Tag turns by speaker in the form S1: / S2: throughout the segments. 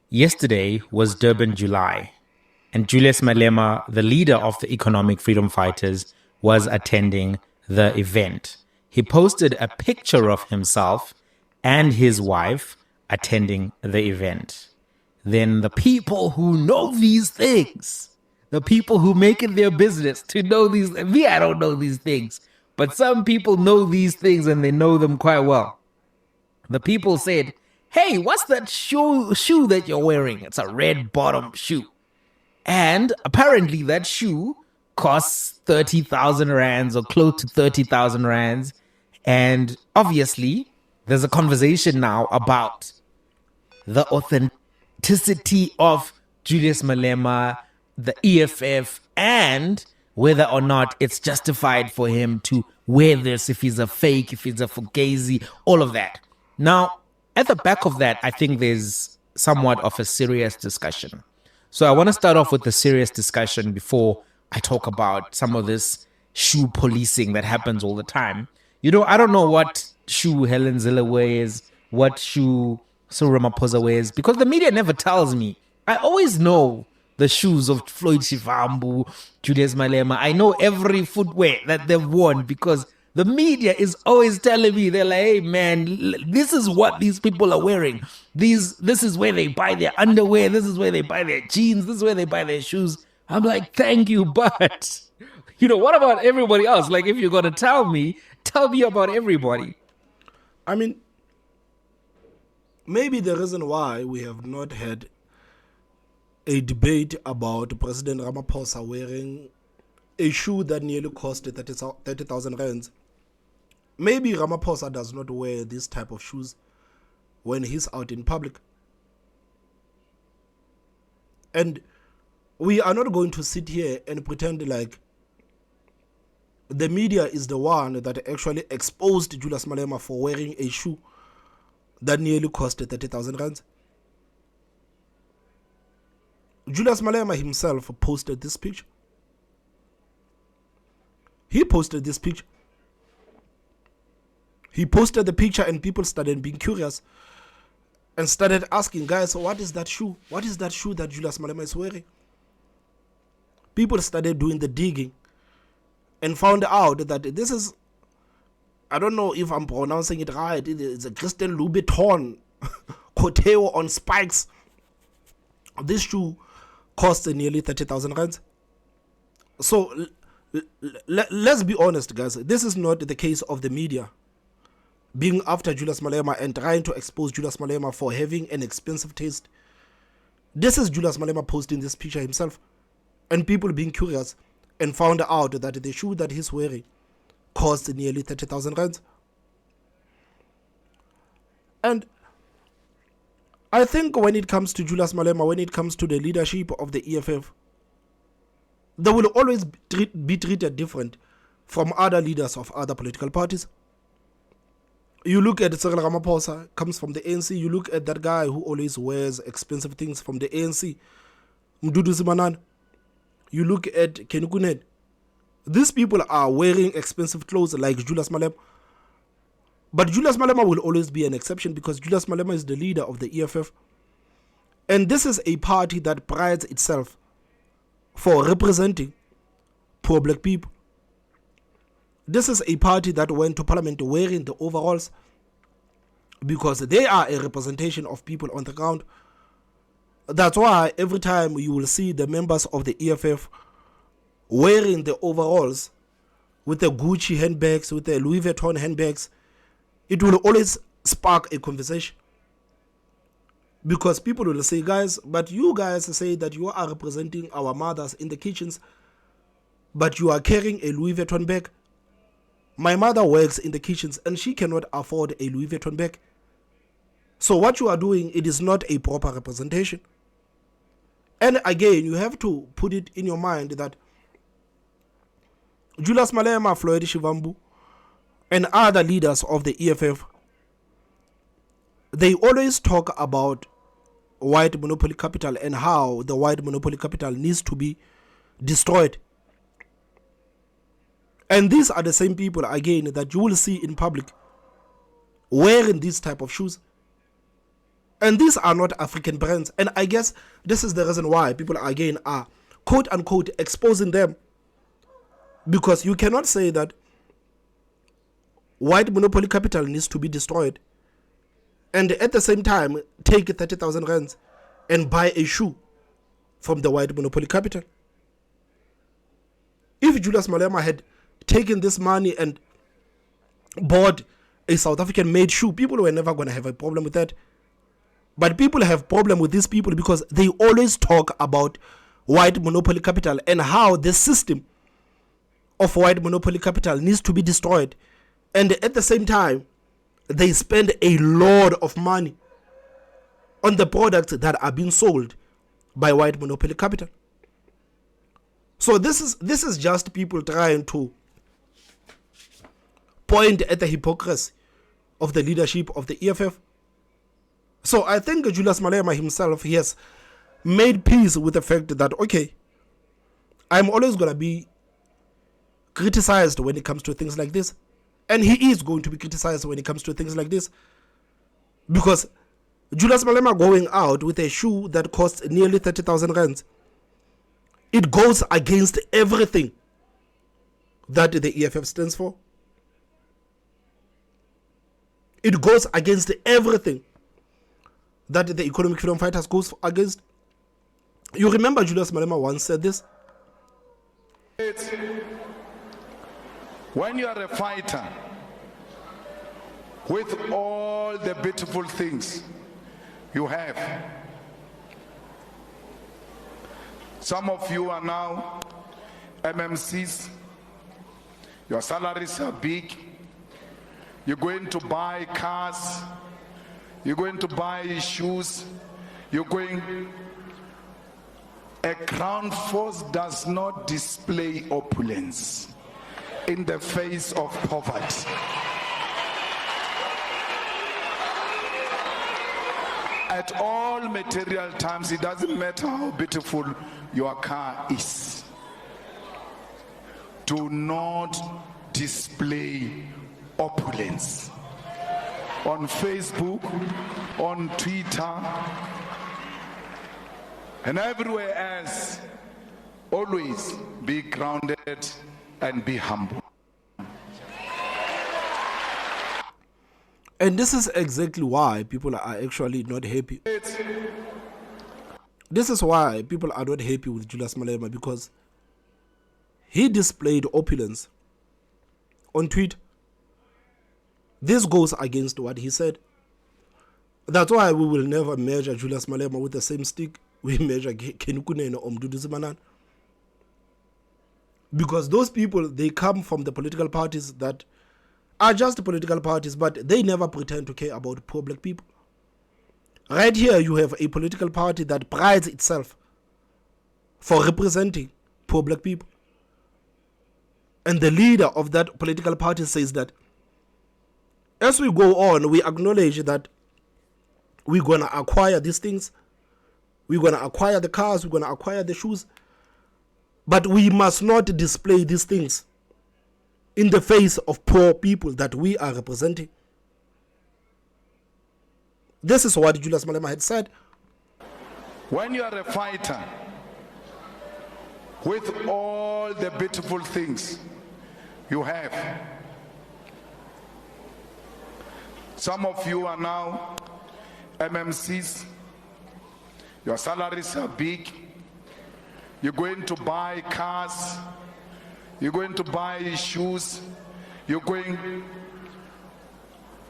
S1: Yesterday was Durban July, and Julius Malema, the leader of the economic freedom fighters, was attending the event. He posted a picture of himself and his wife attending the event. Then the people who know these things, the people who make it their business to know these, me, I don't know these things, but some people know these things and they know them quite well. The people said, "Hey, what's that shoe that you're wearing? It's a red bottom shoe." And apparently that shoe costs 30,000 rands or close to 30,000 rands. And obviously, there's a conversation now about the authenticity of Julius Malema, the EFF, and whether or not it's justified for him to wear this, if he's a fake, if he's a fugazi, all of that. Now, at the back of that, I think there's somewhat of a serious discussion. So I want to start off with the serious discussion before I talk about some of this shoe policing that happens all the time. You know, I don't know what shoe Helen Zille wears, what shoe Cyril Ramaphosa wears, because the media never tells me. I always know the shoes of Floyd Shivambu, Julius Malema. I know every footwear that they've worn because the media is always telling me, they're like, "Hey man, this is what these people are wearing. This is where they buy their underwear. This is where they buy their jeans. This is where they buy their shoes." I'm like, thank you, but what about everybody else? Like, if you're gonna tell me about everybody.
S2: I mean, maybe the reason why we have not had a debate about President Ramaphosa wearing a shoe that nearly cost 30,000 rands. Maybe Ramaphosa does not wear this type of shoes when he's out in public. And we are not going to sit here and pretend like the media is the one that actually exposed Julius Malema for wearing a shoe that nearly cost 30,000 rands. Julius Malema himself posted this picture. He posted this picture. He posted the picture and people started being curious and started asking, guys, what is that shoe? What is that shoe that Julius Malema is wearing? People started doing the digging and found out that this is, I don't know if I'm pronouncing it right, it's a Christian Louboutin Coteo on spikes. This shoe cost nearly 30,000 rands. So let's be honest, guys. This is not the case of the media being after Julius Malema and trying to expose Julius Malema for having an expensive taste. This is Julius Malema posting this picture himself and people being curious and found out that the shoe that he's wearing cost nearly 30,000 rands. And I think when it comes to Julius Malema, when it comes to the leadership of the EFF, they will always be treated different from other leaders of other political parties. You look at Cyril Ramaphosa, comes from the ANC. You look at that guy who always wears expensive things from the ANC, Mdudu Simanana. You look at Kenukunen. These people are wearing expensive clothes like Julius Malema. But Julius Malema will always be an exception because Julius Malema is the leader of the EFF. And this is a party that prides itself for representing poor black people. This is a party that went to parliament wearing the overalls because they are a representation of people on the ground. That's why every time you will see the members of the EFF wearing the overalls with the Gucci handbags, with the Louis Vuitton handbags, it will always spark a conversation. Because people will say, guys, but you guys say that you are representing our mothers in the kitchens, but you are carrying a Louis Vuitton bag. My mother works in the kitchens and she cannot afford a Louis Vuitton bag. So what you are doing, it is not a proper representation. And again, you have to put it in your mind that Julius Malema, Floyd Shivambu, and other leaders of the EFF, they always talk about white monopoly capital and how the white monopoly capital needs to be destroyed. And these are the same people, again, that you will see in public wearing these type of shoes. And these are not African brands. And I guess this is the reason why people again are quote unquote exposing them. Because you cannot say that white monopoly capital needs to be destroyed and at the same time take 30,000 rands and buy a shoe from the white monopoly capital. If Julius Malema had taken this money and bought a South African made shoe, people were never going to have a problem with that. But people have problem with these people because they always talk about white monopoly capital and how the system of white monopoly capital needs to be destroyed. And at the same time, they spend a lot of money on the products that are being sold by white monopoly capital. So this is just people trying to point at the hypocrisy of the leadership of the EFF. So I think Julius Malema himself, he has made peace with the fact that, okay, I'm always going to be criticized when it comes to things like this. And he is going to be criticized when it comes to things like this. Because Julius Malema going out with a shoe that costs nearly 30,000 rands, it goes against everything that the EFF stands for. It goes against everything that the Economic Freedom Fighters goes against. You remember Julius Malema once said this?
S3: When you are a fighter with all the beautiful things you have, some of you are now MMCs, your salaries are big, you're going to buy cars, you're going to buy shoes, a crown force does not display opulence in the face of poverty. At all material times, it doesn't matter how beautiful your car is. Do not display opulence. On Facebook, on Twitter, and everywhere else, always be grounded and be humble.
S2: And this is exactly why people are actually not happy. This is why people are not happy with Julius Malema, because he displayed opulence on Twitter. This goes against what he said. That's why we will never measure Julius Malema with the same stick we measure Kenukunene or Mdudu Zimbanan. Because those people, they come from the political parties that are just political parties, but they never pretend to care about poor black people. Right here, you have a political party that prides itself for representing poor black people. And the leader of that political party says that as we go on, we acknowledge that we're going to acquire these things. We're going to acquire the cars, we're going to acquire the shoes. But we must not display these things in the face of poor people that we are representing. This is what Julius Malema had said.
S3: When you are a fighter with all the beautiful things you have, some of you are now MMCs, your salaries are big, you're going to buy cars, you're going to buy shoes,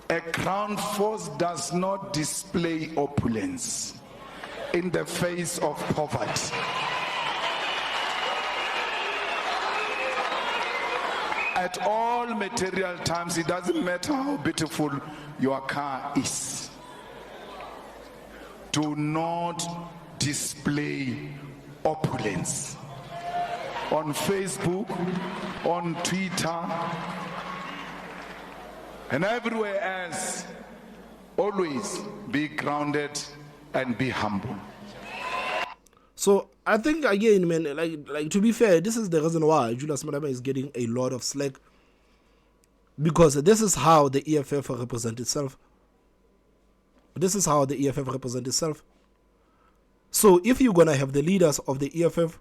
S3: a crown force does not display opulence in the face of poverty. At all material times, it doesn't matter how beautiful your car is. Do not display opulence. On Facebook, on Twitter, and everywhere else, always be grounded and be humble.
S2: So I think again, man, like to be fair, this is the reason why Julius Malema is getting a lot of slack, because this is how the EFF represents itself. This is how the EFF represents itself. So if you're going to have the leaders of the EFF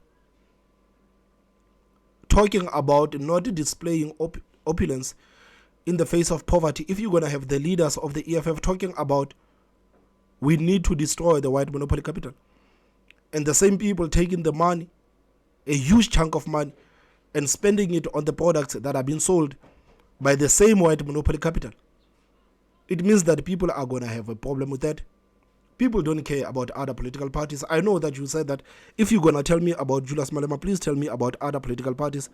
S2: talking about not displaying opulence in the face of poverty, if you're going to have the leaders of the EFF talking about we need to destroy the white monopoly capital, and the same people taking the money, a huge chunk of money, and spending it on the products that are being sold by the same white monopoly capital, it means that people are going to have a problem with that. People don't care about other political parties. I know that you said that if you're going to tell me about Julius Malema, please tell me about other political parties.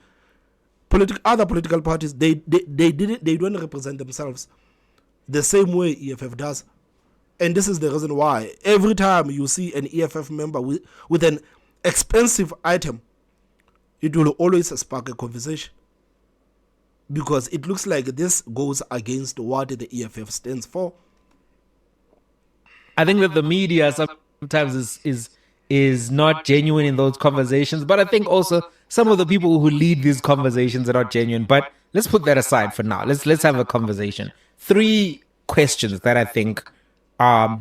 S2: Other political parties, they don't represent themselves the same way EFF does. And this is the reason why every time you see an EFF member with an expensive item, it will always spark a conversation, because it looks like this goes against what the EFF stands for.
S1: I think that the media sometimes is not genuine in those conversations, but I think also some of the people who lead these conversations are not genuine. But let's put that aside for now. Let's have a conversation. 3 questions that I think are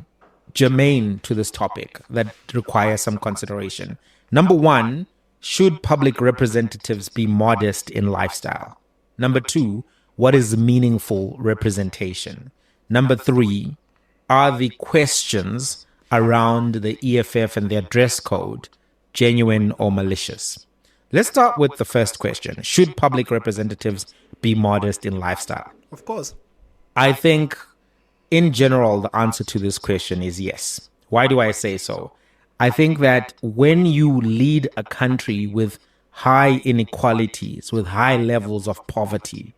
S1: germane to this topic that require some consideration. Number 1, should public representatives be modest in lifestyle? Number 2, what is meaningful representation? Number 3, are the questions around the EFF and their dress code genuine or malicious? Let's start with the first question. Should public representatives be modest in lifestyle?
S2: Of course.
S1: I think, in general, the answer to this question is yes. Why do I say so? I think that when you lead a country with high inequalities, with high levels of poverty,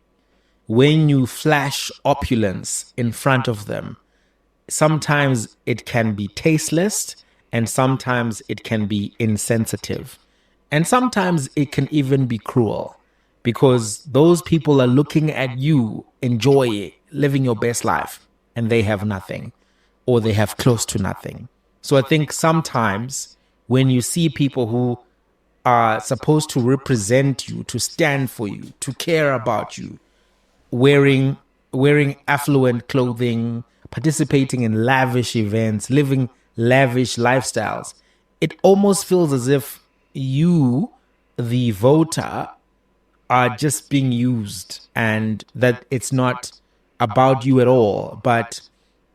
S1: when you flash opulence in front of them, sometimes it can be tasteless, and sometimes it can be insensitive, and sometimes it can even be cruel, because those people are looking at you enjoy living your best life, and they have nothing, or they have close to nothing. So I think sometimes when you see people who are supposed to represent you, to stand for you, to care about you, wearing affluent clothing, participating in lavish events, living lavish lifestyles, it almost feels as if you, the voter, are just being used, and that it's not about you at all, but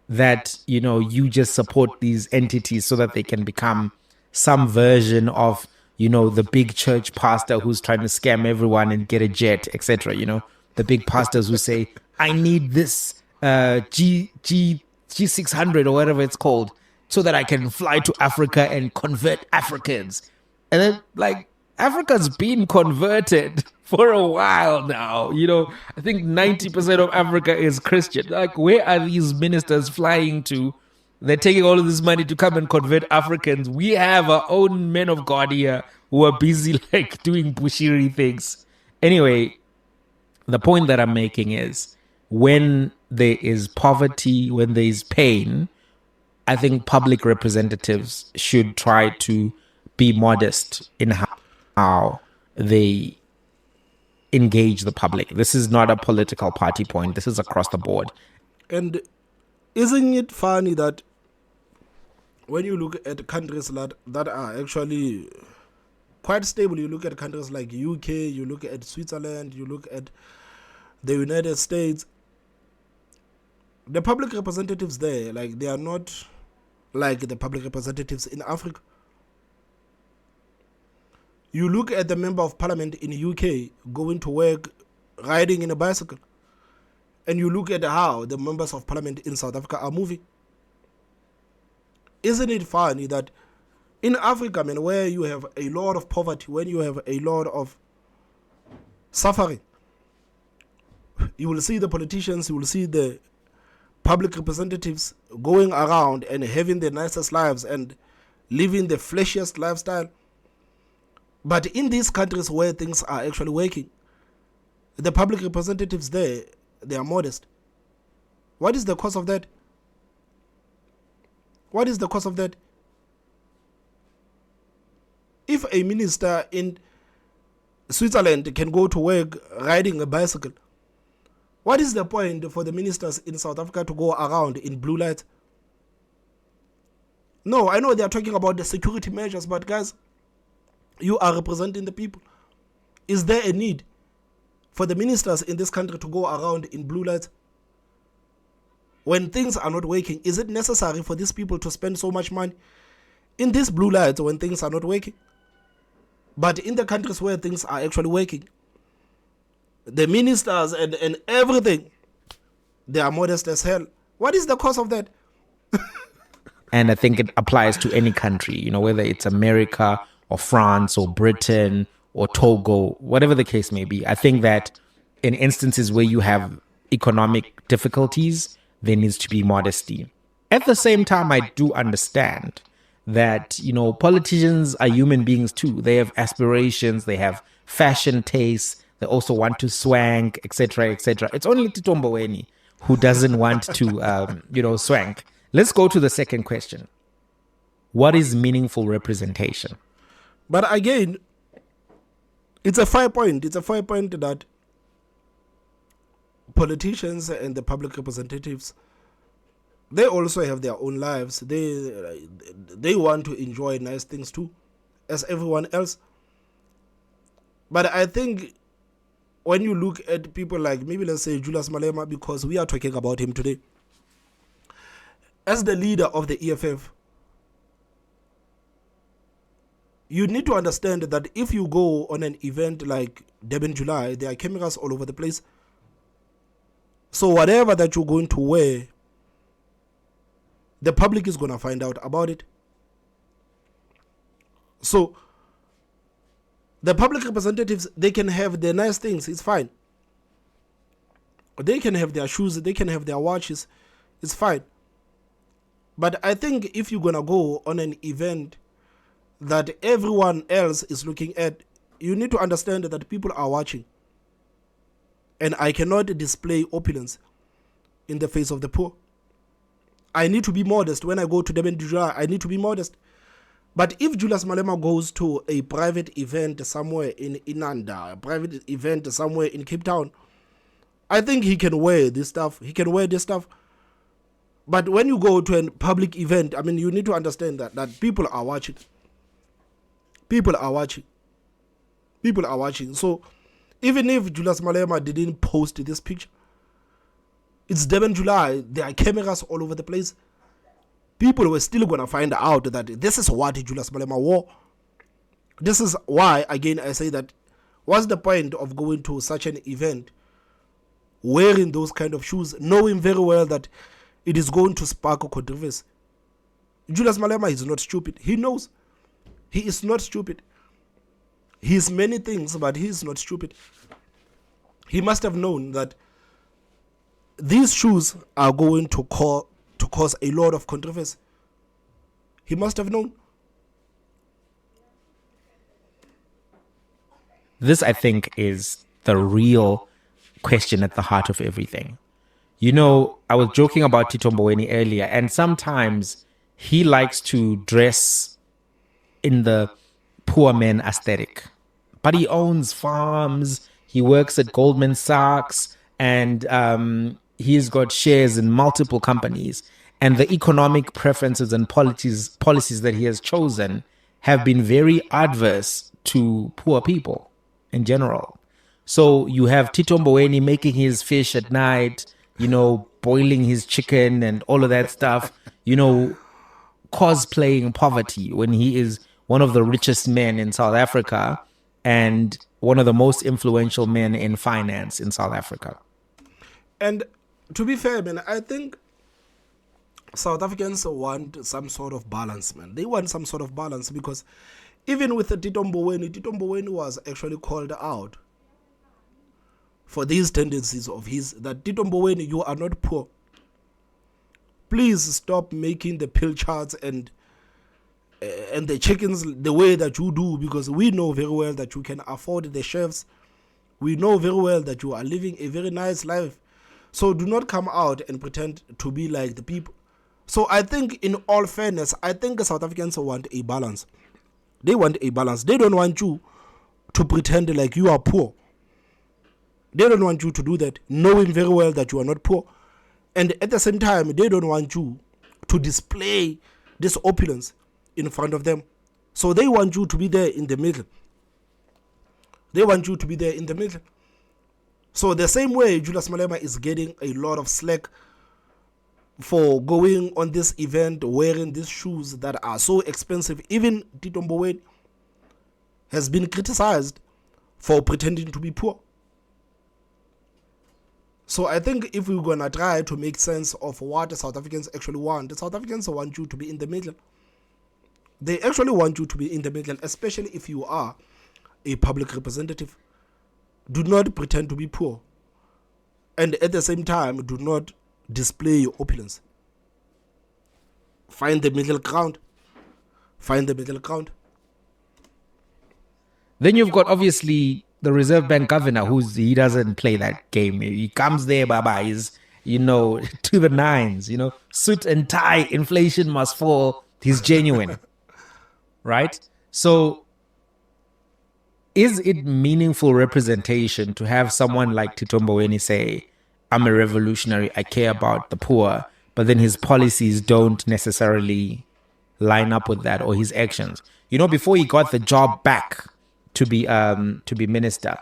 S1: that, you know, you just support these entities so that they can become some version of, you know, the big church pastor who's trying to scam everyone and get a jet, etc. You know, the big pastors who say, I need this G600 or whatever it's called so that I can fly to Africa and convert Africans. And then, like, Africa's been converted for a while now. You know, I think 90% of Africa is Christian. Like, where are these ministers flying to? They're taking all of this money to come and convert Africans. We have our own men of God here who are busy, like, doing bushiri things. Anyway, the point that I'm making is, when there is poverty, when there is pain, I think public representatives should try to be modest in how they engage the public. This is not a political party point. This is across the board.
S2: And isn't it funny that when you look at countries that are actually quite stable, you look at countries like UK, you look at Switzerland, you look at the United States, the public representatives there, like, they are not like the public representatives in Africa. You look at the member of parliament in the UK going to work, riding in a bicycle, and you look at how the members of parliament in South Africa are moving. Isn't it funny that in Africa, man, where you have a lot of poverty, when you have a lot of suffering, you will see the politicians, you will see the public representatives going around and having the nicest lives and living the fleshiest lifestyle. But in these countries where things are actually working, the public representatives there, they are modest. What is the cause of that? What is the cause of that? If a minister in Switzerland can go to work riding a bicycle, what is the point for the ministers in South Africa to go around in blue lights? No, I know they are talking about the security measures, but guys, you are representing the people. Is there a need for the ministers in this country to go around in blue lights? When things are not working, is it necessary for these people to spend so much money in these blue lights when things are not working? But in the countries where things are actually working, the ministers and everything, they are modest as hell. What is the cause of that?
S1: And I think it applies to any country, whether it's America or France or Britain or Togo, whatever the case may be. I think that in instances where you have economic difficulties, there needs to be modesty. At the same time, I do understand that, politicians are human beings too. They have aspirations, they have fashion tastes, they also want to swank, etc., etc. It's only Tito Mboweni who doesn't want to, swank. Let's go to the second question. What is meaningful representation?
S2: But again, it's a fair point. It's a fair point that politicians and the public representatives, they also have their own lives. They want to enjoy nice things too, as everyone else. But I think when you look at people like, maybe let's say Julius Malema, because we are talking about him today, as the leader of the EFF, you need to understand that if you go on an event like Durban July, there are cameras all over the place. So whatever that you're going to wear, the public is going to find out about it. So the public representatives, they can have their nice things, it's fine. They can have their shoes, they can have their watches, it's fine. But I think if you're going to go on an event that everyone else is looking at, you need to understand that people are watching. And I cannot display opulence in the face of the poor. I need to be modest. When I go to Durban July, I need to be modest. But if Julius Malema goes to a private event somewhere in Inanda, a private event somewhere in Cape Town, I think he can wear this stuff. He can wear this stuff. But when you go to a public event, I mean, you need to understand that people are watching. People are watching. People are watching. So even if Julius Malema didn't post this picture, it's Durban July, there are cameras all over the place. People were still going to find out that this is what Julius Malema wore. This is why, again, I say that what's the point of going to such an event, wearing those kind of shoes, knowing very well that it is going to spark a controversy? Julius Malema is not stupid. He knows. He is not stupid. He is many things, but he is not stupid. He must have known that these shoes are going to cause a lot of controversy. He must have known.
S1: This, I think, is the real question at the heart of everything. I was joking about Tito Mboweni earlier, and sometimes he likes to dress in the poor man aesthetic. But he owns farms, he works at Goldman Sachs, and he's got shares in multiple companies. And the economic preferences and policies that he has chosen have been very adverse to poor people in general. So you have Tito Mboweni making his fish at night, boiling his chicken and all of that stuff, cosplaying poverty when he is one of the richest men in South Africa and one of the most influential men in finance in South Africa.
S2: And to be fair, man, I think South Africans want some sort of balance, man. They want some sort of balance because even with the Tito Mboweni was actually called out for these tendencies of his, that Tito Mboweni, you are not poor. Please stop making the pill charts and the chickens the way that you do, because we know very well that you can afford the chefs. We know very well that you are living a very nice life. So do not come out and pretend to be like the people. So I think, in all fairness, I think South Africans want a balance. They want a balance. They don't want you to pretend like you are poor. They don't want you to do that, knowing very well that you are not poor. And at the same time, they don't want you to display this opulence in front of them. So they want you to be there in the middle. They want you to be there in the middle. So the same way Julius Malema is getting a lot of slack for going on this event wearing these shoes that are so expensive. Even Tito Mboweni has been criticized for pretending to be poor. So I think if we're going to try to make sense of what the South Africans actually want, the South Africans want you to be in the middle. They actually want you to be in the middle, especially if you are a public representative. Do not pretend to be poor. And at the same time, do not display your opulence. Find the middle ground. Find the middle ground.
S1: Then you've got obviously the Reserve Bank governor, he doesn't play that game. He comes there, baba, he's, to the nines, suit and tie, inflation must fall. He's genuine, right? So is it meaningful representation to have someone like Tito Mboweni say, I'm a revolutionary, I care about the poor, but then his policies don't necessarily line up with that, or his actions? Before he got the job back to be minister,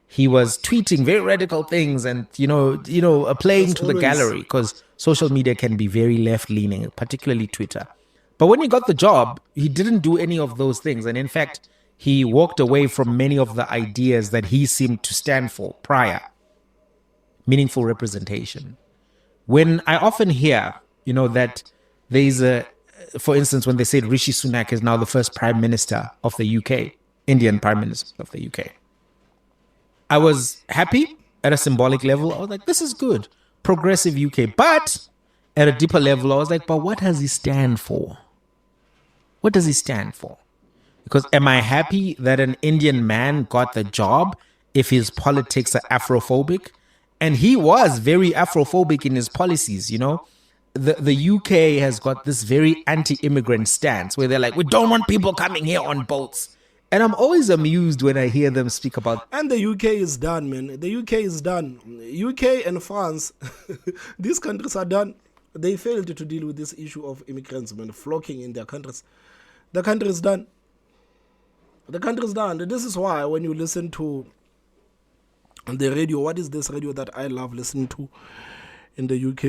S1: he was tweeting very radical things and playing to the gallery, because social media can be very left-leaning, particularly Twitter. But when he got the job, he didn't do any of those things, and in fact, he walked away from many of the ideas that he seemed to stand for prior. Meaningful representation. When I often hear, that there's for instance, when they said Rishi Sunak is now the first Prime Minister of the UK, Indian Prime Minister of the UK, I was happy at a symbolic level. I was like, this is good. Progressive UK. But at a deeper level, I was like, but what does he stand for? What does he stand for? Because am I happy that an Indian man got the job if his politics are Afrophobic? And he was very Afrophobic in his policies, The UK has got this very anti-immigrant stance where they're like, we don't want people coming here on boats. And I'm always amused when I hear them speak about...
S2: And the UK is done, man. The UK is done. UK and France, these countries are done. They failed to deal with this issue of immigrants, man, flocking in their countries. The country is done. The country is done. This is why when you listen to the radio, what is this radio that I love listening to in the UK?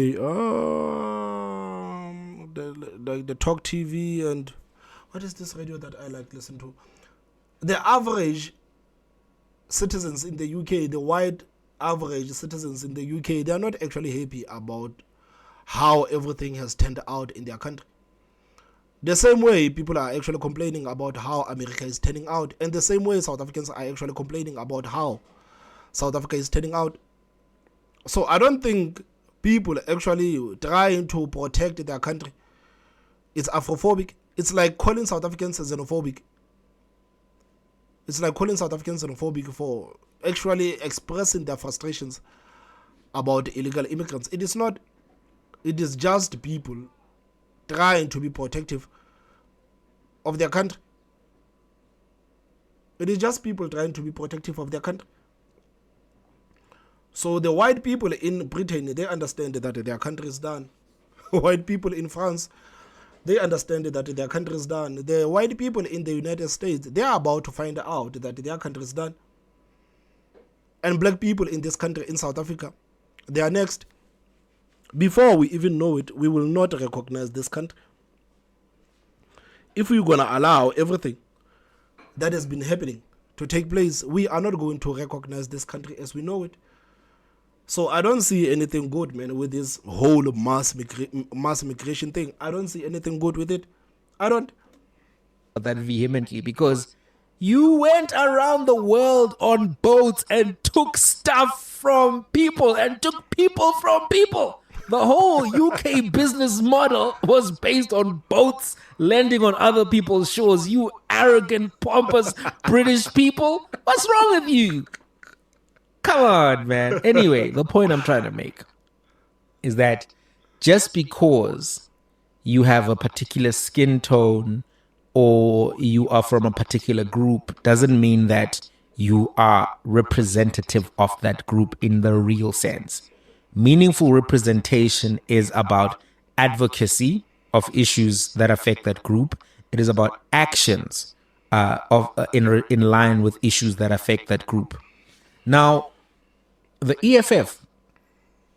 S2: The Talk TV, and what is this radio that I like listening to? The average citizens in the UK, the white average citizens in the UK, they are not actually happy about how everything has turned out in their country. The same way people are actually complaining about how America is turning out, and the same way South Africans are actually complaining about how South Africa is turning out. So I don't think people actually trying to protect their country is Afrophobic. It's like calling South Africans xenophobic. It's like calling South Africans xenophobic for actually expressing their frustrations about illegal immigrants. It is not. It is just people trying to be protective of their country. It is just people trying to be protective of their country. So the white people in Britain, they understand that their country is done. White people in France, they understand that their country is done. The white people in the United States, they are about to find out that their country is done. And black people in this country, in South Africa, they are next. Before we even know it, we will not recognize this country. If we're going to allow everything that has been happening to take place, we are not going to recognize this country as we know it. So I don't see anything good, man, with this whole mass migration thing. I don't see anything good with it. I don't.
S1: That vehemently, because you went around the world on boats and took stuff from people and took people from people. The whole UK business model was based on boats landing on other people's shores. You arrogant, pompous British people. What's wrong with you? Come on, man. Anyway, the point I'm trying to make is that just because you have a particular skin tone or you are from a particular group doesn't mean that you are representative of that group in the real sense. Meaningful representation is about advocacy of issues that affect that group. It is about actions in line with issues that affect that group. Now, the EFF,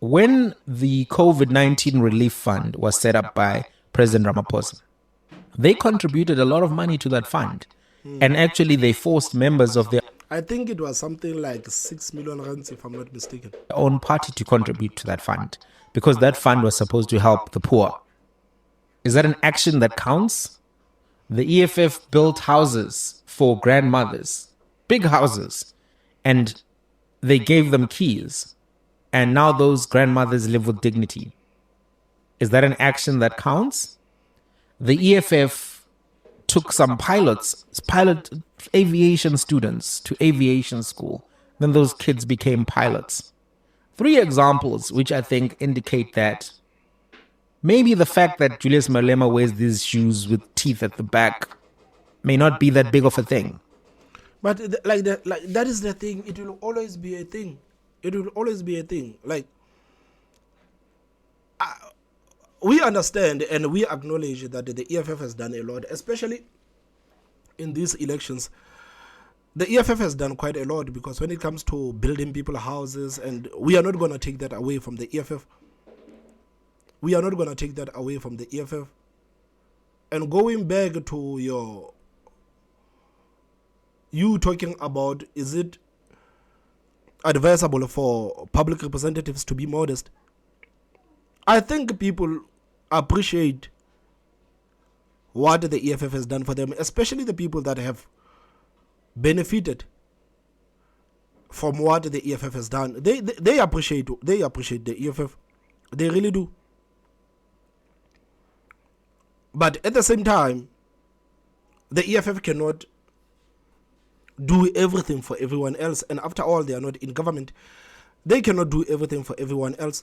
S1: when the COVID-19 relief fund was set up by President Ramaphosa, they contributed a lot of money to that fund. And actually, they forced members of their
S2: I think it was something like 6 million rands, if I'm not mistaken,
S1: own party to contribute to that fund, because that fund was supposed to help the poor. Is that an action that counts? The EFF built houses for grandmothers, big houses, and they gave them keys. And now those grandmothers live with dignity. Is that an action that counts? The EFF took some pilot aviation students to aviation school. Then those kids became pilots. 3 examples which I think indicate that maybe the fact that Julius Malema wears these shoes with teeth at the back may not be that big of a thing.
S2: but that is the thing. It will always be a thing. It will always be a thing. Like, we understand and we acknowledge that the EFF has done a lot, especially in these elections. The EFF has done quite a lot, because when it comes to building people houses, and we are not going to take that away from the EFF. We are not going to take that away from the EFF. And going back to you talking about, is it advisable for public representatives to be modest? I think people appreciate what the EFF has done for them, especially the people that have benefited from what the EFF has done. They appreciate the EFF. They really do. But at the same time, the EFF cannot do everything for everyone else. And after all, they are not in government. They cannot do everything for everyone else.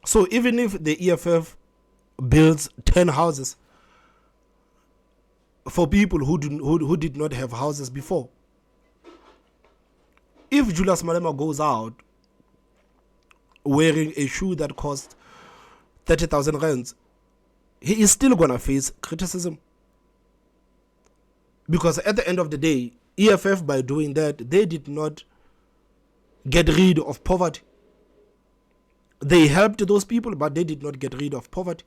S2: So even if the EFF builds 10 houses for people who did not have houses before, if Julius Malema goes out wearing a shoe that cost 30,000 rands, he is still going to face criticism. Because at the end of the day, EFF, by doing that, they did not get rid of poverty. They helped those people, but they did not get rid of poverty.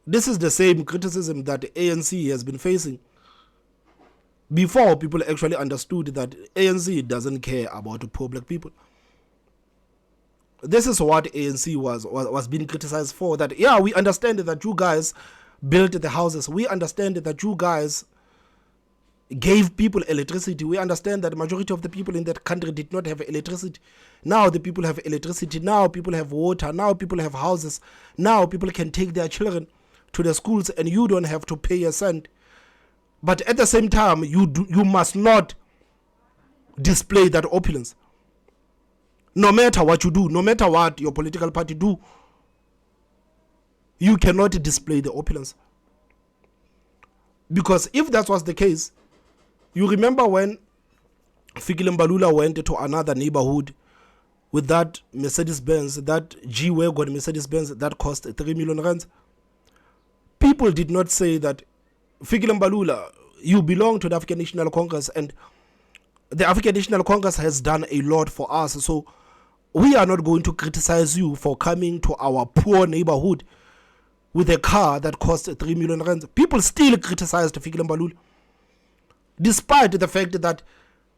S2: This is the same criticism that ANC has been facing. Before, people actually understood that ANC doesn't care about the poor black people. This is what ANC was being criticized for. That, yeah, we understand that you guys built the houses. We understand that you guys gave people electricity. We understand that the majority of the people in that country did not have electricity. Now the people have electricity. Now people have water. Now people have houses. Now people can take their children to the schools and you don't have to pay a cent. But at the same time, you must not display that opulence. No matter what you do, no matter what your political party do, you cannot display the opulence. Because if that was the case, you remember when Fikile Mbalula went to another neighborhood with that Mercedes-Benz, that G-Wagon Mercedes-Benz that cost 3 million rands. People did not say that, Fikile Mbalula, you belong to the African National Congress and the African National Congress has done a lot for us, so we are not going to criticize you for coming to our poor neighborhood with a car that cost 3 million rands. People still criticized Fikile Mbalula, despite the fact that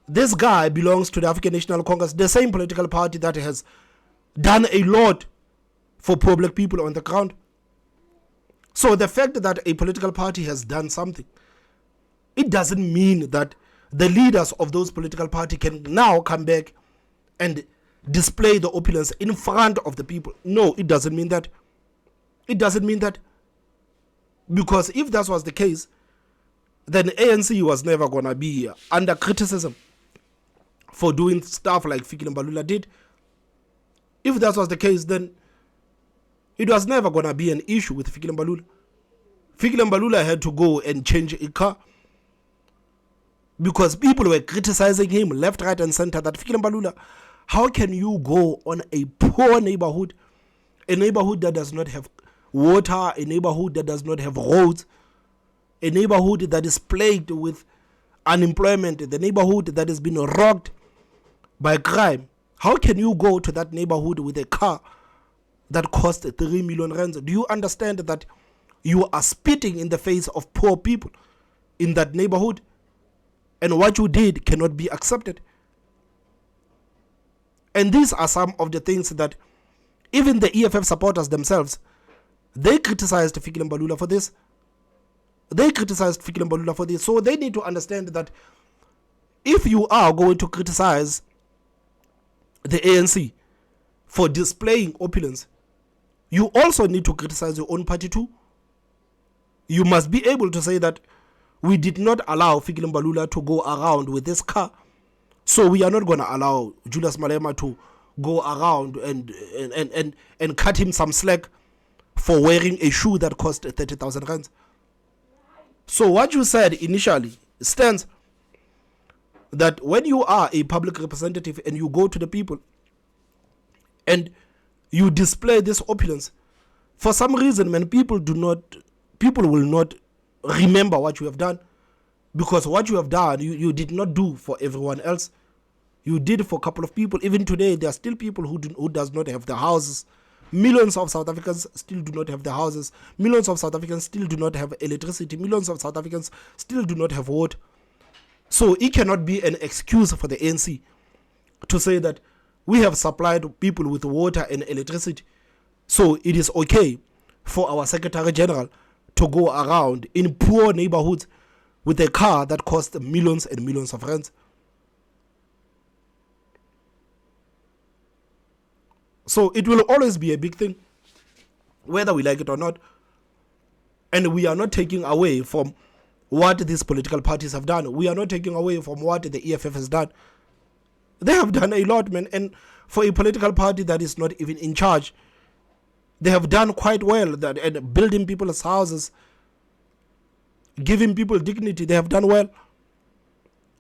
S2: this guy belongs to the African National Congress, the same political party that has done a lot for poor black people on the ground. So the fact that a political party has done something, it doesn't mean that the leaders of those political parties can now come back and display the opulence in front of the people. No, it doesn't mean that. It doesn't mean that. Because if that was the case, then ANC was never going to be under criticism for doing stuff like Fikile Mbalula did. If that was the case, then it was never going to be an issue with Fikile Mbalula. Fikile Mbalula had to go and change a car because people were criticizing him left, right, and center. That Fikile Mbalula, how can you go on a poor neighborhood, a neighborhood that does not have water, a neighborhood that does not have roads, a neighborhood that is plagued with unemployment, the neighborhood that has been rocked by crime. How can you go to that neighborhood with a car that cost 3 million rands? Do you understand that you are spitting in the face of poor people in that neighborhood? And what you did cannot be accepted. And these are some of the things that even the EFF supporters themselves, they criticized Fikile Mbalula for this. So they need to understand that if you are going to criticize the ANC for displaying opulence, you also need to criticize your own party too. You must be able to say that we did not allow Fikile Mbalula to go around with this car, so we are not going to allow Julius Malema to go around and cut him some slack for wearing a shoe that cost 30,000 rands. So what you said initially stands, that when you are a public representative and you go to the people and you display this opulence, for some reason, man, people will not remember what you have done, because what you have done, you did not do for everyone else. You did for a couple of people. Even today, there are still people who does not have the houses. Millions of South Africans still do not have the houses. Millions of South Africans still do not have electricity. Millions of South Africans still do not have water. So it cannot be an excuse for the ANC to say that we have supplied people with water and electricity, so it is okay for our Secretary General to go around in poor neighborhoods with a car that costs millions and millions of rands. So it will always be a big thing, whether we like it or not. And we are not taking away from what these political parties have done. We are not taking away from what the EFF has done. They have done a lot, man. And for a political party that is not even in charge, they have done quite well. That and building people's houses, giving people dignity, they have done well.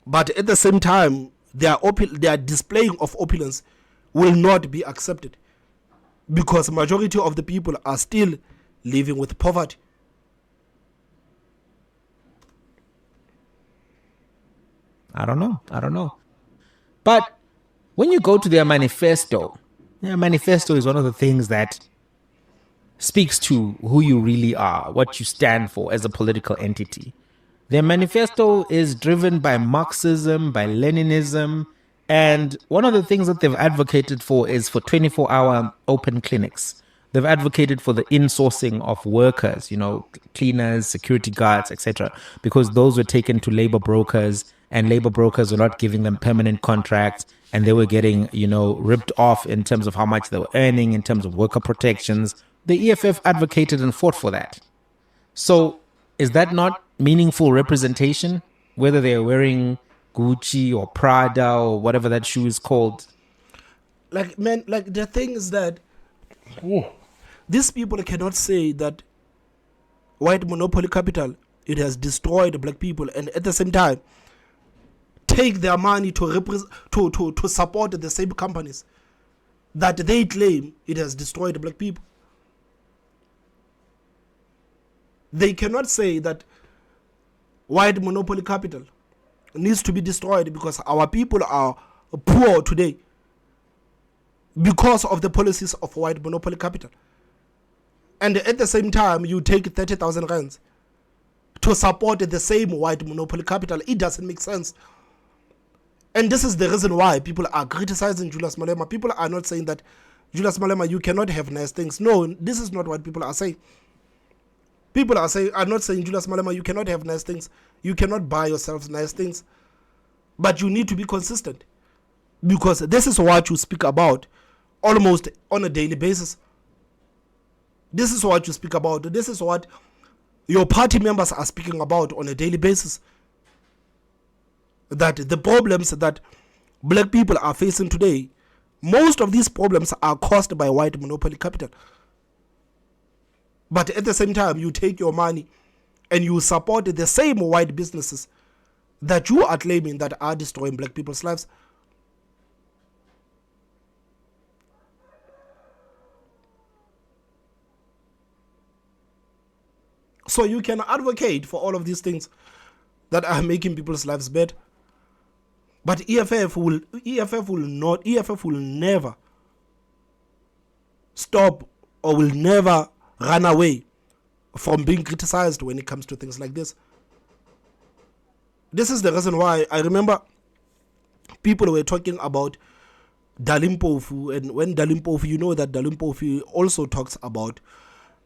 S2: But at the same time, their displaying of opulence will not be accepted, because majority of the people are still living with poverty.
S1: I don't know. But when you go to their manifesto is one of the things that speaks to who you really are, what you stand for as a political entity. Their manifesto is driven by Marxism, by Leninism, and one of the things that they've advocated for is for 24-hour open clinics. They've advocated for the insourcing of workers, cleaners, security guards, etc., because those were taken to labor brokers, and labor brokers were not giving them permanent contracts, and they were getting, ripped off in terms of how much they were earning, in terms of worker protections. The EFF advocated and fought for that. So is that not meaningful representation, whether they're wearing Gucci or Prada or whatever that shoe is called?
S2: The thing is that these people cannot say that white monopoly capital, it has destroyed black people, and at the same time take their money to support the same companies that they claim it has destroyed black people. They cannot say that white monopoly capital needs to be destroyed because our people are poor today because of the policies of white monopoly capital. And at the same time, you take 30,000 rands to support the same white monopoly capital. It doesn't make sense. And this is the reason why people are criticizing Julius Malema. People are not saying that, Julius Malema, you cannot have nice things. No, this is not what people are saying. People are not saying, Julius Malema, you cannot have nice things. You cannot buy yourselves nice things. But you need to be consistent, because this is what you speak about almost on a daily basis. This is what you speak about. This is what your party members are speaking about on a daily basis. That the problems that black people are facing today, most of these problems are caused by white monopoly capital. But at the same time, you take your money and you support the same white businesses that you are claiming that are destroying black people's lives. So you can advocate for all of these things that are making people's lives better. But EFF will never stop or will never run away from being criticized when it comes to things like this. This is the reason why I remember people were talking about Dalimpofu, and when Dalimpofu, you know that Dalimpofu also talks about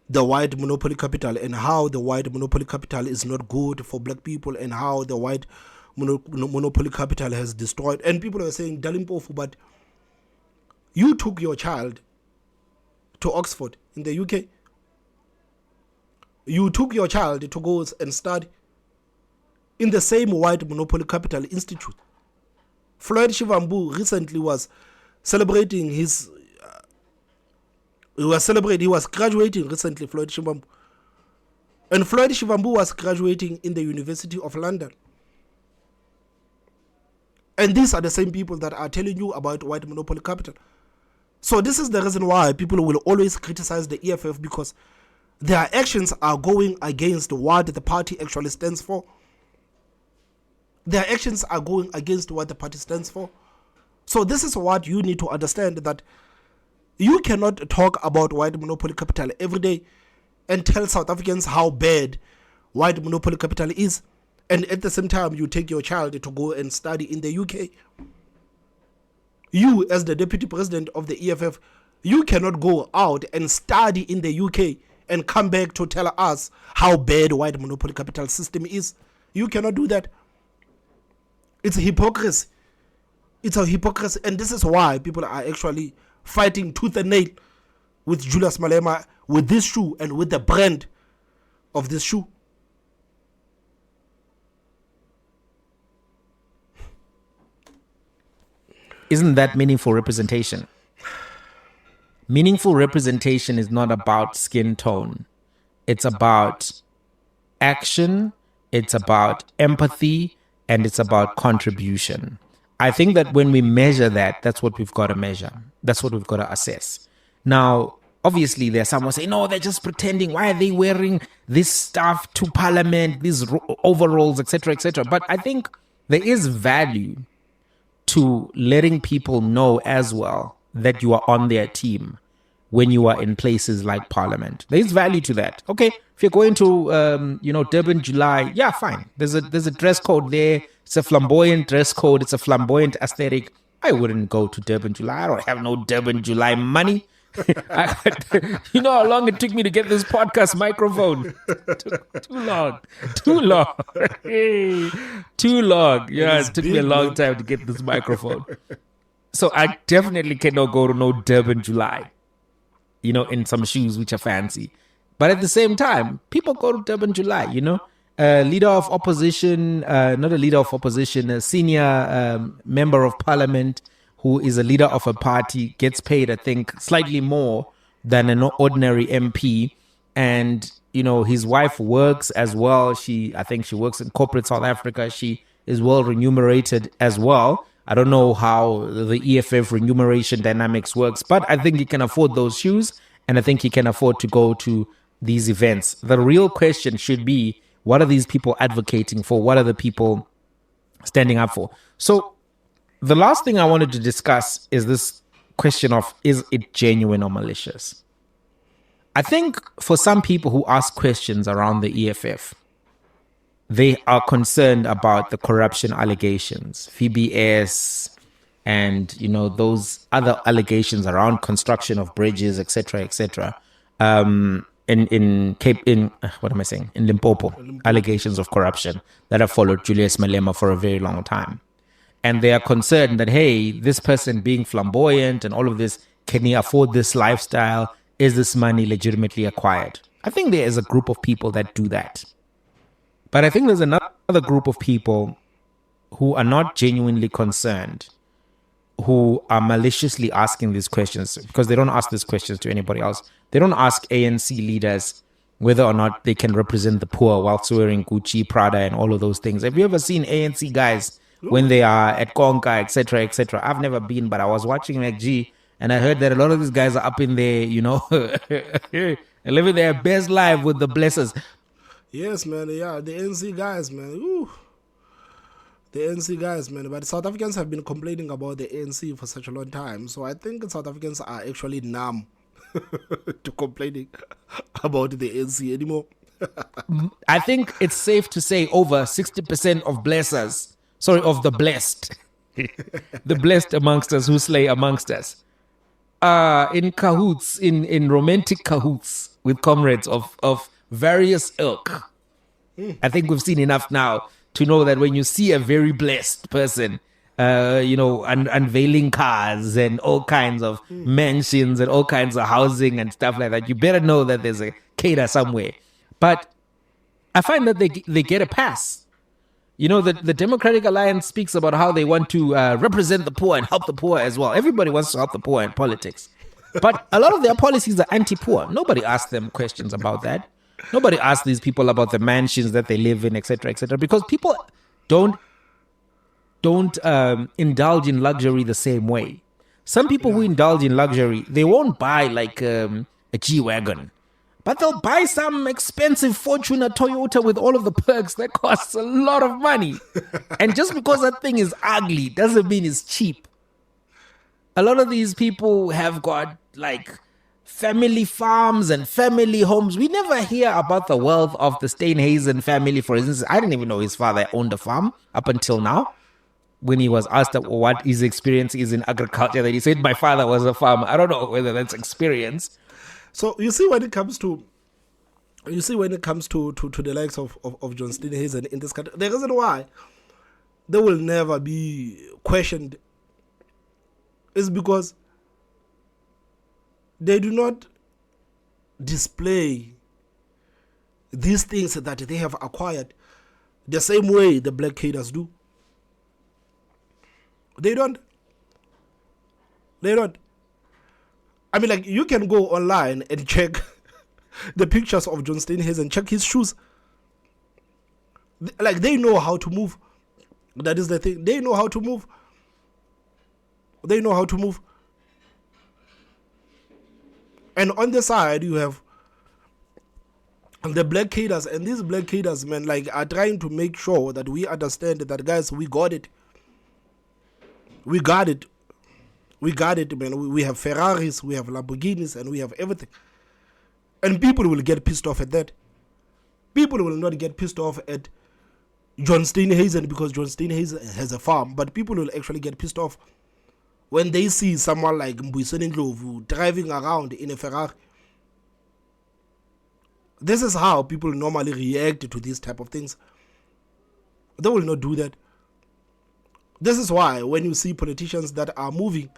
S2: the white monopoly capital and how the white monopoly capital is not good for black people and how the white monopoly capital has destroyed. And people were saying, Dalimpofu, but you took your child to Oxford in the UK. You took your child to go and study in the same white monopoly capital institute. Floyd Shivambu recently was celebrating his he was graduating recently, Floyd Shivambu. And Floyd Shivambu was graduating in the University of London. And these are the same people that are telling you about white monopoly capital. So this is the reason why people will always criticize the EFF, because their actions are going against what the party actually stands for. Their actions are going against what the party stands for. So this is what you need to understand, that you cannot talk about white monopoly capital every day and tell South Africans how bad white monopoly capital is, and at the same time you take your child to go and study in the UK. You, as the deputy president of the EFF, you cannot go out and study in the UK and come back to tell us how bad white monopoly capital system is. You cannot do that. It's a hypocrisy. It's a hypocrisy, and this is why people are actually fighting tooth and nail with Julius Malema, with this shoe and with the brand of this shoe.
S1: Isn't that meaningful representation? Meaningful representation is not about skin tone. It's about action, it's about empathy, and it's about contribution. I think that when we measure that, that's what we've got to measure. That's what we've got to assess. Now, obviously, there's someone saying, no, they're just pretending. Why are they wearing this stuff to parliament, these overalls, etc., etc.? But I think there is value to letting people know as well that you are on their team when you are in places like parliament. There is value to that. Okay, if you're going to, Durban, July, yeah, fine. There's a dress code there. It's a flamboyant dress code. It's a flamboyant aesthetic. I wouldn't go to Durban, July. I don't have no Durban, July money. You know how long it took me to get this podcast microphone? Too long. Yeah, it took me a long time to get this microphone. So I definitely cannot go to no Durban, July, in some shoes which are fancy. But at the same time, people go to Durban, July, leader of opposition, not a leader of opposition, a senior member of parliament who is a leader of a party, gets paid, I think, slightly more than an ordinary MP. And, his wife works as well. I think she works in corporate South Africa. She is well remunerated as well. I don't know how the EFF remuneration dynamics works, but I think he can afford those shoes, and I think he can afford to go to these events. The real question should be, what are these people advocating for? What are the people standing up for? So the last thing I wanted to discuss is this question of, is it genuine or malicious? I think for some people who ask questions around the EFF, they are concerned about the corruption allegations, VBS, and those other allegations around construction of bridges, etc., etc. In Limpopo, allegations of corruption that have followed Julius Malema for a very long time. And they are concerned that, hey, this person being flamboyant and all of this, can he afford this lifestyle? Is this money legitimately acquired? I think there is a group of people that do that. But I think there's another group of people who are not genuinely concerned, who are maliciously asking these questions, because they don't ask these questions to anybody else. They don't ask ANC leaders whether or not they can represent the poor whilst wearing Gucci, Prada, and all of those things. Have you ever seen ANC guys when they are at Konka, etc., etc.? I've never been, but I was watching MacG, and I heard that a lot of these guys are up in there, living their best life with the blessers.
S2: Yes, man. Yeah, the NC guys, man. Ooh. The ANC guys, man. But South Africans have been complaining about the ANC for such a long time. So I think South Africans are actually numb to complaining about the ANC anymore.
S1: I think it's safe to say over 60% of blessers, sorry, of the blessed, the blessed amongst us who slay amongst us, are in cahoots, in romantic cahoots with comrades of various ilk. I think we've seen enough now to know that when you see a very blessed person, unveiling cars and all kinds of mansions and all kinds of housing and stuff like that, you better know that there's a cater somewhere. But I find that they get a pass. You know, the Democratic Alliance speaks about how they want to represent the poor and help the poor as well. Everybody wants to help the poor in politics. But a lot of their policies are anti-poor. Nobody asks them questions about that. Nobody asks these people about the mansions that they live in, etc., etc. Because people don't indulge in luxury the same way. Some people who indulge in luxury, they won't buy like a G-Wagon. But they'll buy some expensive Fortuner Toyota with all of the perks that costs a lot of money. And just because that thing is ugly doesn't mean it's cheap. A lot of these people have got like family farms and family homes. We never hear about the wealth of the Steenhuisen family, for instance. I didn't even know his father owned a farm up until now. When he was asked what his experience is in agriculture, that he said, my father was a farmer. I don't know whether that's experience.
S2: So you see when it comes to the likes of John Steenhuisen in this country, the reason why they will never be questioned is because they do not display these things that they have acquired the same way the black cadres do. They don't. I mean, like, you can go online and check the pictures of John Steenhuisen, check his shoes. Like, they know how to move. That is the thing. They know how to move. And on the side, you have the black cadres. And these black cadres, man, like, are trying to make sure that we understand that, guys, we got it. We got it, man. We have Ferraris, we have Lamborghinis, and we have everything. And people will get pissed off at that. People will not get pissed off at John Steenhuisen because John Steenhuisen has a farm. But people will actually get pissed off when they see someone like Mbuyiseni Ndlovu driving around in a Ferrari. This is how people normally react to these type of things. They will not do that. This is why when you see politicians that are moving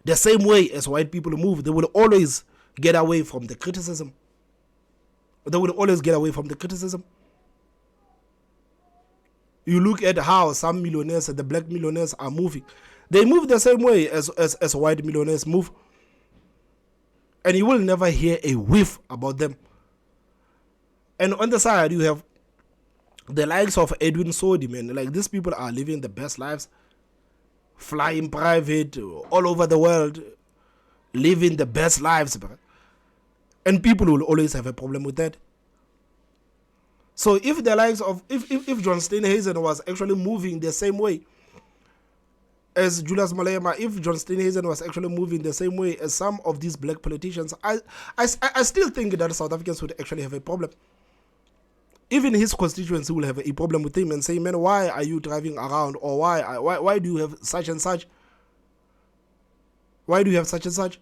S2: the same way as white people move, they will always get away from the criticism. You look at how some millionaires, the black millionaires, are moving. They move the same way as white millionaires move. And you will never hear a whiff about them. And on the side, you have the likes of Edwin Sodi, man. Like, these people are living the best lives, flying private all over the world, living the best lives, bro. And people will always have a problem with that. So if the likes of if John Steenhuisen was actually moving the same way as Julius Malema, if John Steenhuisen was actually moving the same way as some of these black politicians, I still think that South Africans would actually have a problem. Even his constituency will have a problem with him and say, man, why are you driving around? Or why do you have such and such? Why do you have such and such?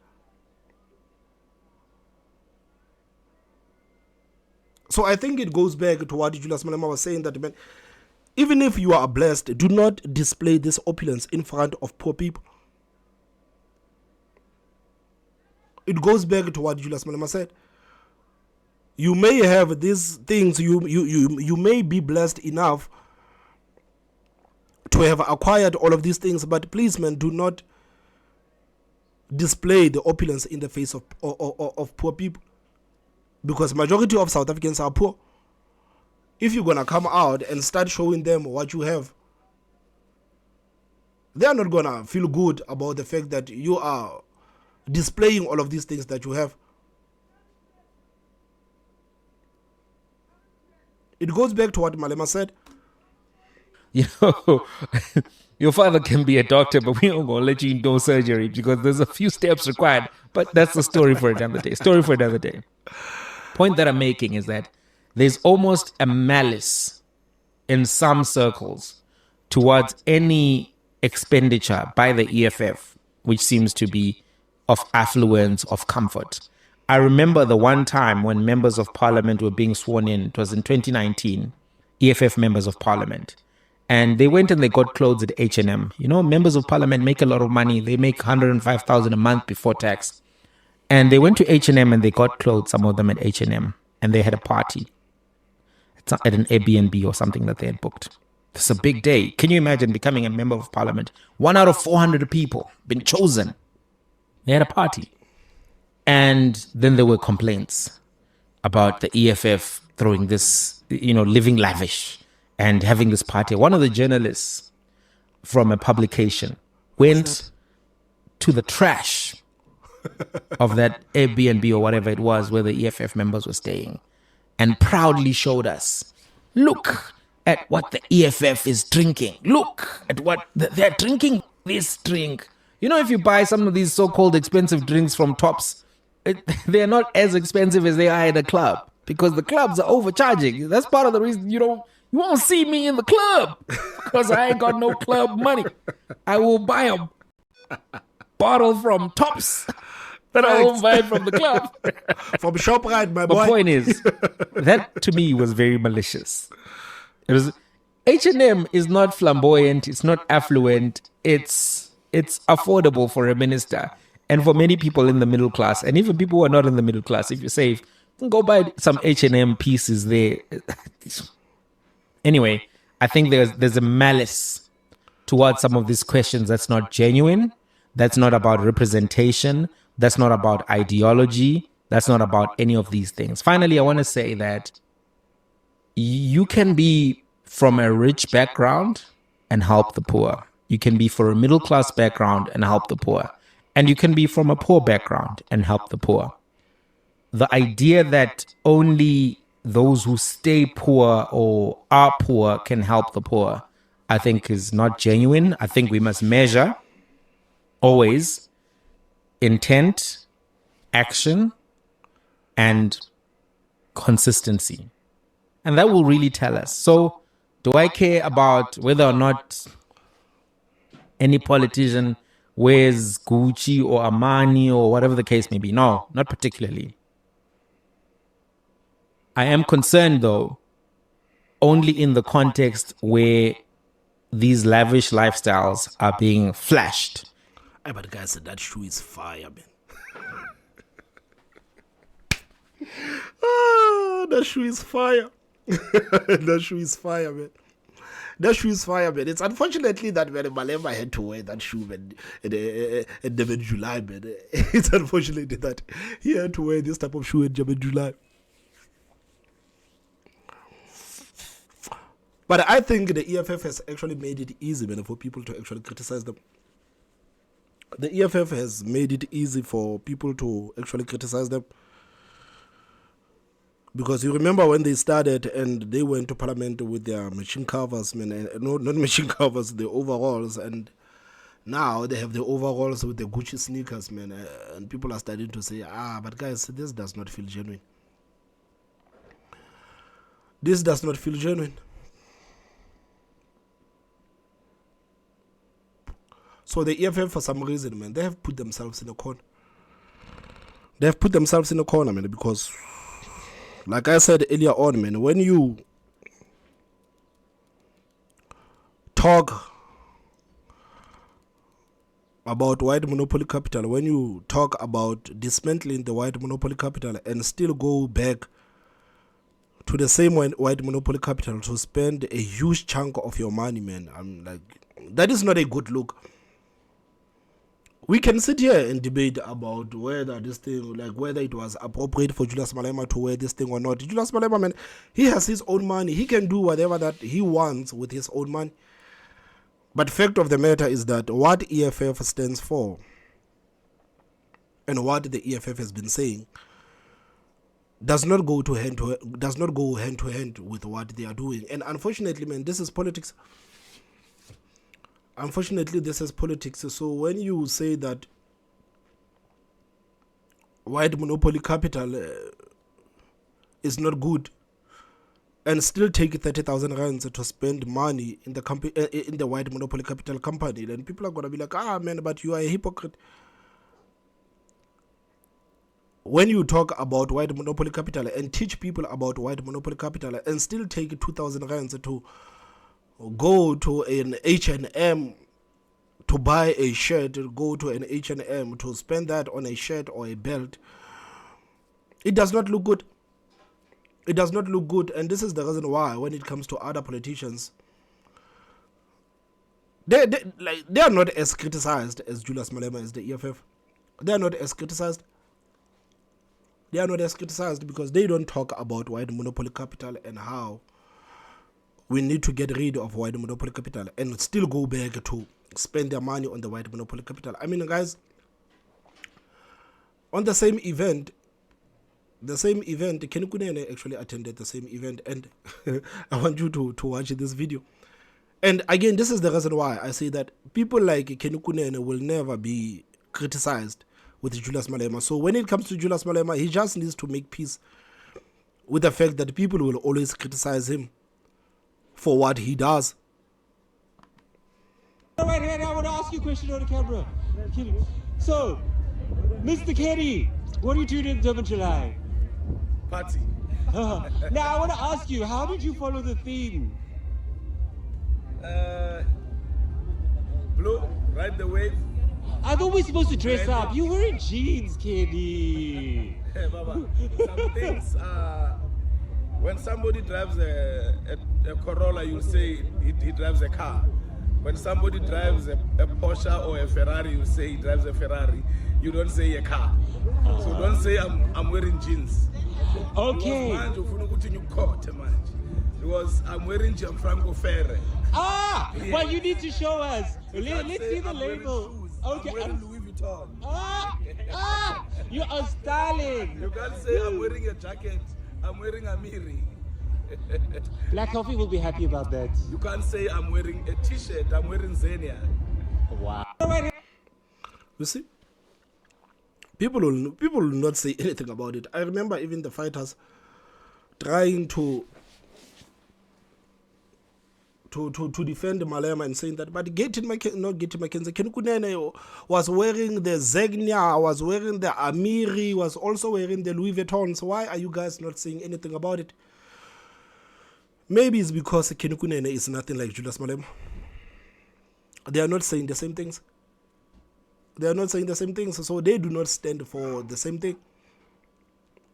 S2: So I think it goes back to what Julius Malema was saying, that, man, even if you are blessed, do not display this opulence in front of poor people. It goes back to what Julius Malema said. You may have these things, you may be blessed enough to have acquired all of these things, but please, man, do not display the opulence in the face of poor people. Because majority of South Africans are poor. If you're going to come out and start showing them what you have, they are not going to feel good about the fact that you are displaying all of these things that you have. It goes back to what Malema said.
S1: Your father can be a doctor, but we don't gonna let you do surgery because there's a few steps required. But that's the story for another day. Point that I'm making is that there's almost a malice in some circles towards any expenditure by the EFF, which seems to be of affluence, of comfort. I remember the one time when members of parliament were being sworn in, it was in 2019, EFF members of parliament. And they went and they got clothes at H&M. Members of parliament make a lot of money. They make 105,000 a month before tax. And they went to H&M and they got clothes, some of them at H&M. And they had a party. It's at an Airbnb or something that they had booked. It's a big day. Can you imagine becoming a member of parliament? 1 out of 400 people been chosen. They had a party. And then there were complaints about the EFF throwing this, living lavish and having this party. One of the journalists from a publication went to the trash of that Airbnb or whatever it was where the EFF members were staying and proudly showed us, look at what the EFF is drinking. Look at what they're drinking this drink. If you buy some of these so-called expensive drinks from Tops, they're not as expensive as they are at a club because the clubs are overcharging. That's part of the reason you won't see me in the club because I ain't got no club money. I will buy a bottle from Tops, but I won't buy it from the club.
S2: From ShopRite, my boy.
S1: The point is, that to me was very malicious. It was H&M is not flamboyant, it's not affluent, it's affordable for a minister and for many people in the middle class, and even people who are not in the middle class. If you're safe, go buy some H&M pieces there. Anyway, I think there's a malice towards some of these questions that's not genuine, that's not about representation, that's not about ideology, that's not about any of these things. Finally, I want to say that you can be from a rich background and help the poor. You can be from a middle class background and help the poor. And you can be from a poor background and help the poor. The idea that only those who stay poor or are poor can help the poor, I think is not genuine. I think we must measure always intent, action, and consistency. And that will really tell us. So, do I care about whether or not any politician wears Gucci or Armani or whatever the case may be? No, not particularly. I am concerned, though, only in the context where these lavish lifestyles are being flashed.
S2: Hey, but guys, that shoe is fire, man. That shoe is fire. That shoe is fire, man. That shoe is fire, man. It's unfortunately that when Malema had to wear that shoe, man, in July, man. It's unfortunately that he had to wear this type of shoe in July. But I think the EFF has actually made it easy, man, for people to actually criticize them. The EFF has made it easy for people to actually criticize them. Because you remember when they started and they went to parliament with their machine covers, man, no, not machine covers, the overalls, and now they have the overalls with the Gucci sneakers, man, and people are starting to say, but guys, this does not feel genuine. This does not feel genuine. So the EFF, for some reason, man, they have put themselves in a corner. They have put themselves in a corner, man, because, like I said earlier on, man, when you talk about white monopoly capital, when you talk about dismantling the white monopoly capital and still go back to the same white monopoly capital to spend a huge chunk of your money, man, I'm like, that is not a good look. We can sit here and debate about whether this thing, like whether it was appropriate for Julius Malema to wear this thing or not. Julius Malema, man, he has his own money. He can do whatever that he wants with his own money. But fact of the matter is that what EFF stands for and what the EFF has been saying does not go hand to hand with what they are doing. And unfortunately, man, this is politics. Unfortunately, this is politics. So when you say that white monopoly capital is not good, and still take 30,000 rands to spend money in the company, in the white monopoly capital company, then people are gonna be like, ah man, but you are a hypocrite. When you talk about white monopoly capital and teach people about white monopoly capital and still take 2,000 rands to go to an H&M to buy a shirt, go to an H&M to spend that on a shirt or a belt, it does not look good. It does not look good, and this is the reason why when it comes to other politicians, they are not as criticized as Julius Malema as the EFF. They are not as criticized. They are not as criticized because they don't talk about white monopoly capital and how we need to get rid of white monopoly capital and still go back to spend their money on the white monopoly capital. I mean, guys, on the same event, Ken Kunene actually attended the same event, and I want you to watch this video. And again, this is the reason why I say that people like Ken Kunene will never be criticized with Julius Malema. So when it comes to Julius Malema, he just needs to make peace with the fact that people will always criticize him for what he does.
S4: Right here, I want to ask you a question on the camera. So, Mr. Kenny, what are you doing in Durban, July?
S5: Party.
S4: Now, I want to ask you, how did you follow the theme?
S5: Blue, ride the wave.
S4: I thought we were supposed to dress up. You were in jeans, Kenny.
S5: Hey, Baba, some things, when somebody drives a Corolla, you say he drives a car. When somebody drives a Porsche or a Ferrari, you say he drives a Ferrari. You don't say a car. So don't say I'm wearing jeans.
S4: Okay.
S5: Because I'm wearing Gianfranco Ferre.
S4: Ah,
S5: Yeah.
S4: but you need to show us. Let's
S5: Say
S4: see the
S5: I'm wearing
S4: label.
S5: shoes.
S4: Okay.
S5: I'm wearing Louis Vuitton.
S4: You are styling.
S5: You can't say I'm wearing a jacket. I'm wearing a Miri.
S4: Black Coffee will be happy about that.
S5: You can't say I'm wearing a t-shirt. I'm wearing Xenia.
S4: Wow.
S2: You see, people will not say anything about it. I remember even the fighters trying to defend Malema and saying that, but Ken Kunene was wearing the Zegna, was wearing the Amiri, was also wearing the Louis Vuitton. So why are you guys not saying anything about it? Maybe it's because Ken Kunene is nothing like Julius Malema. They are not saying the same things. They are not saying the same things, so they do not stand for the same thing.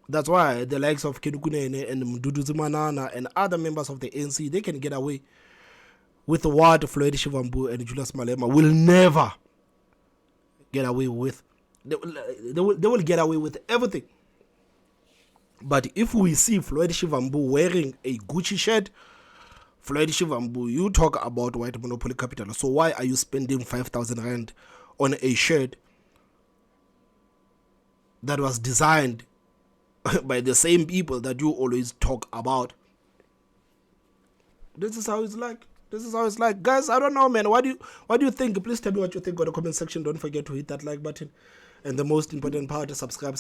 S2: That's why the likes of Ken Kunene and Mdudu Zimanana and other members of the ANC, they can get away with what Floyd Shivambu and Julius Malema will never get away with. They will get away with everything. But if we see Floyd Shivambu wearing a Gucci shirt, Floyd Shivambu, you talk about white monopoly capital. So why are you spending 5,000 rand on a shirt that was designed by the same people that you always talk about? This is how it's like. This is how it's like. Guys, I don't know, man. What do you think? Please tell me what you think on the comment section. Don't forget to hit that like button. And the most important part is subscribe.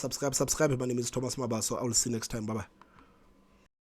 S2: My name is Thomas Mabaso. I will see you next time. Bye-bye.